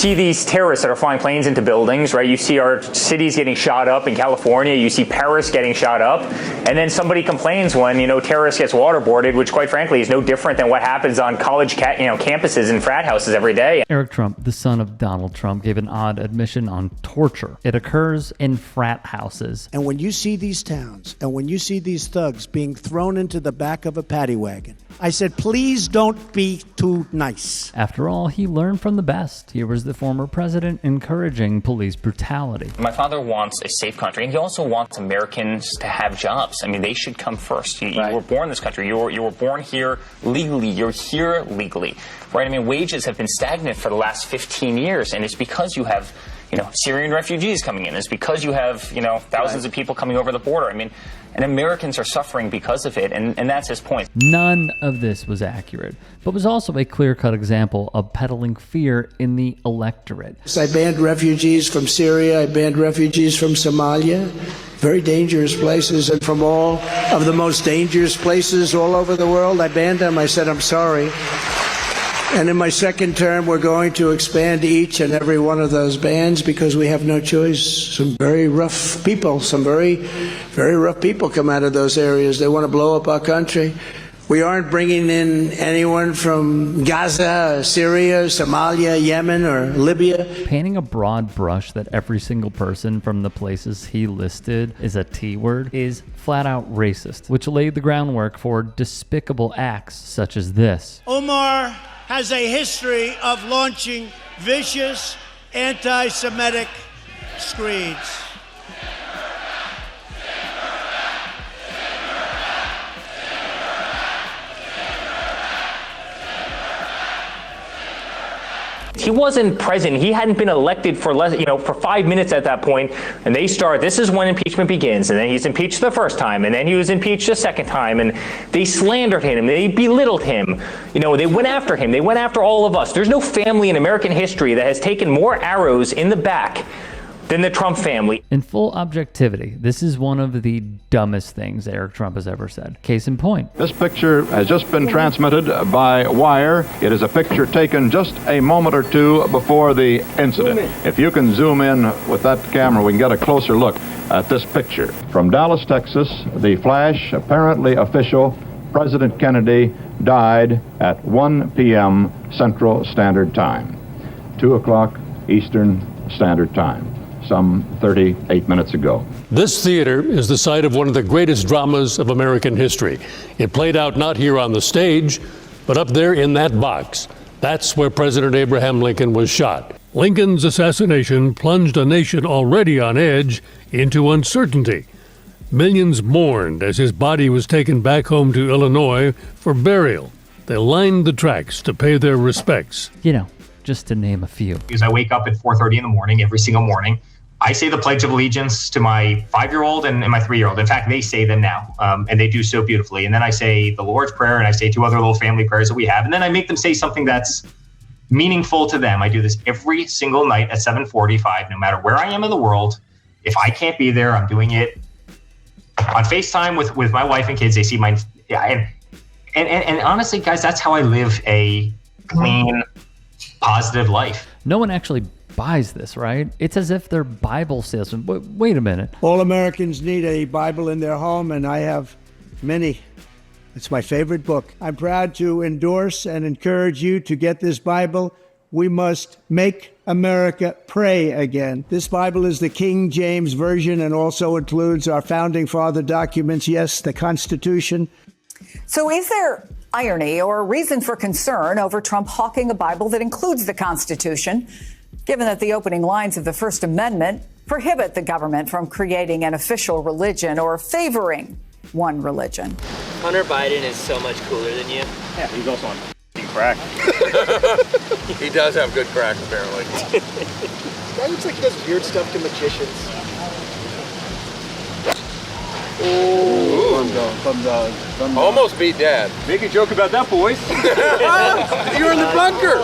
See these terrorists that are flying planes into buildings, right? You see our cities getting shot up in California. You see Paris getting shot up. And then somebody complains when, terrorist gets waterboarded, which quite frankly is no different than what happens on college campuses and frat houses every day. Eric Trump, the son of Donald Trump, gave an odd admission on torture. It occurs in frat houses. And when you see these towns and when you see these thugs being thrown into the back of a paddy wagon, I said, please don't be too nice. After all, he learned from the best. Here was the former president encouraging police brutality. My father wants a safe country, and he also wants Americans to have jobs. I mean, they should come first. You were born in this country. You were born here legally. You're here legally, right? I mean, wages have been stagnant for the last 15 years, and it's because you have Syrian refugees coming in. It's because you have, thousands of people coming over the border. I mean, and Americans are suffering because of it, and that's his point. None of this was accurate, but was also a clear-cut example of peddling fear in the electorate. I banned refugees from Syria. I banned refugees from Somalia. Very dangerous places, and from all of the most dangerous places all over the world, I banned them. I said, I'm sorry. And in my second term, we're going to expand each and every one of those bans because we have no choice. Some very rough people, some very, very rough people come out of those areas. They want to blow up our country. We aren't bringing in anyone from Gaza, Syria, Somalia, Yemen, or Libya. Painting a broad brush that every single person from the places he listed is a T-word is flat out racist, which laid the groundwork for despicable acts such as this. Omar has a history of launching vicious anti-Semitic screeds. He wasn't president. He hadn't been elected for for 5 minutes at that point. And they start, this is when impeachment begins. And then he's impeached the first time. And then he was impeached a second time. And they slandered him. They belittled him. They went after him. They went after all of us. There's no family in American history that has taken more arrows in the back than the Trump family. In full objectivity, this is one of the dumbest things Eric Trump has ever said. Case in point. This picture has just been transmitted by wire. It is a picture taken just a moment or two before the incident. If you can zoom in with that camera, we can get a closer look at this picture. From Dallas, Texas, the flash, apparently official, President Kennedy died at 1 p.m. Central Standard Time, 2 o'clock Eastern Standard Time, some 38 minutes ago. This theater is the site of one of the greatest dramas of American history. It played out not here on the stage, but up there in that box. That's where President Abraham Lincoln was shot. Lincoln's assassination plunged a nation already on edge into uncertainty. Millions mourned as his body was taken back home to Illinois for burial. They lined the tracks to pay their respects. Just to name a few. Because I wake up at 4:30 in the morning, every single morning. I say the Pledge of Allegiance to my 5-year-old and my 3-year-old. In fact, they say them now, and they do so beautifully. And then I say the Lord's Prayer, and I say 2 other little family prayers that we have. And then I make them say something that's meaningful to them. I do this every single night at 7:45, no matter where I am in the world. If I can't be there, I'm doing it on FaceTime with my wife and kids. They see my, and honestly, guys, that's how I live a clean, positive life. No one actually buys this, right? It's as if they're Bible salesmen. Wait a minute. All Americans need a Bible in their home, and I have many. It's my favorite book. I'm proud to endorse and encourage you to get this Bible. We must make America pray again. This Bible is the King James Version and also includes our founding father documents, yes, the Constitution. So is there irony or reason for concern over Trump hawking a Bible that includes the Constitution, given that the opening lines of the First Amendment prohibit the government from creating an official religion or favoring one religion? Hunter Biden is so much cooler than you. Yeah, he's also on crack. He does have good crack, apparently. This guy looks like he does weird stuff to magicians. Ooh. Almost beat Dad. Make a joke about that, boys. You're in the bunker.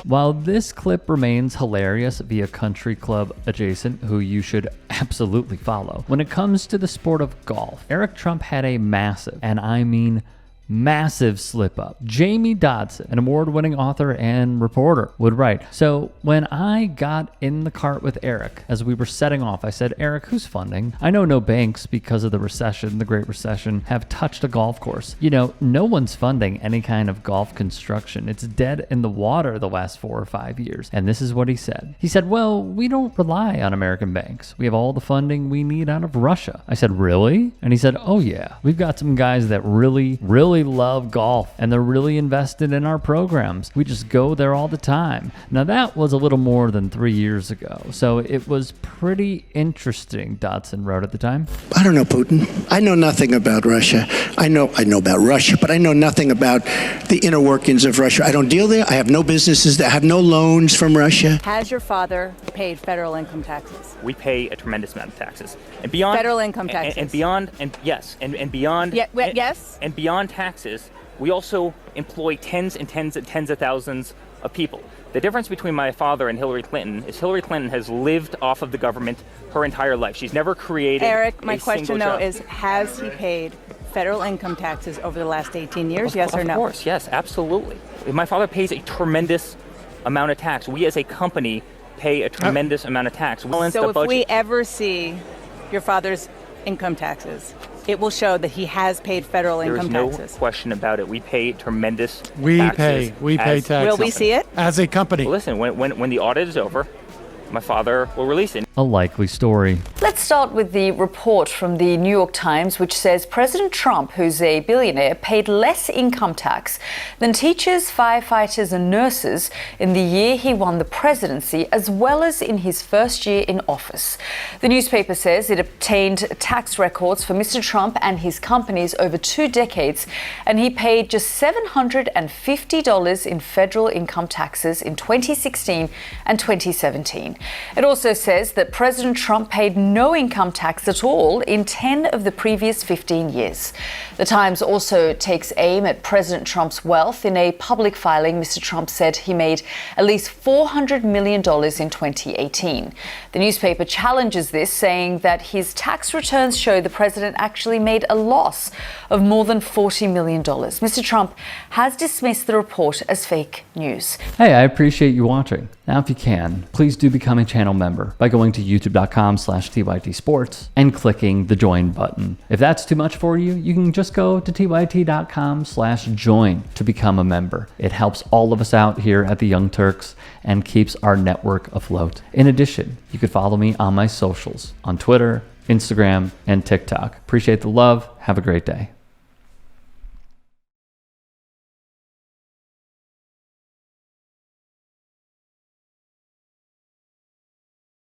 While this clip remains hilarious via Country Club adjacent, who you should absolutely follow, when it comes to the sport of golf, Eric Trump had a massive, and I mean Massive slip up. Jamie Dodson, an award-winning author and reporter, would write, so when I got in the cart with Eric, as we were setting off, I said, Eric, who's funding? I know no banks, because of the recession, the Great Recession, have touched a golf course. You know, no one's funding any kind of golf construction. It's dead in the water the last 4 or 5 years. And this is what he said. He said, well, we don't rely on American banks. We have all the funding we need out of Russia. I said, really? And he said, oh yeah, we've got some guys that really love golf, and they're really invested in our programs. We just go there all the time. Now that was a little more than 3 years ago, so it was pretty interesting, Dodson wrote at the time. I don't know Putin. I know nothing about Russia. I know about Russia, but I know nothing about the inner workings of Russia. I don't deal there. I have no businesses there. I have no loans from Russia. Has your father paid federal income taxes? We pay a tremendous amount of taxes. And beyond federal income taxes. And beyond yes. Yes. And beyond taxes, we also employ tens and tens of thousands of people. The difference between my father and Hillary Clinton is Hillary Clinton has lived off of the government her entire life. She's never created Eric, my question though job. is, has he paid federal income taxes over the last 18 years, yes or no? Of course, yes, absolutely. My father pays a tremendous amount of tax. We as a company pay a tremendous amount of tax. So if we ever see your father's income taxes, it will show that he has paid federal income taxes. There's no question about it. We pay tremendous taxes. We pay taxes. Will we see it? As a company. Well, listen, when the audit is over, my father will release it. A likely story. Let's start with the report from the New York Times, which says President Trump, who's a billionaire, paid less income tax than teachers, firefighters and nurses in the year he won the presidency, as well as in his first year in office. The newspaper says it obtained tax records for Mr. Trump and his companies over 2 decades, and he paid just $750 in federal income taxes in 2016 and 2017. It also says that President Trump paid no income tax at all in 10 of the previous 15 years. The Times also takes aim at President Trump's wealth. In a public filing, Mr. Trump said he made at least $400 million in 2018. The newspaper challenges this, saying that his tax returns show the president actually made a loss of more than $40 million. Mr. Trump has dismissed the report as fake news. Hey, I appreciate you watching. Now, if you can, please do become a channel member by going to youtube.com/TYT Sports and clicking the join button. If that's too much for you, you can just go to tyt.com/join to become a member. It helps all of us out here at the Young Turks and keeps our network afloat. In addition, you could follow me on my socials on Twitter, Instagram, and TikTok. Appreciate the love. Have a great day.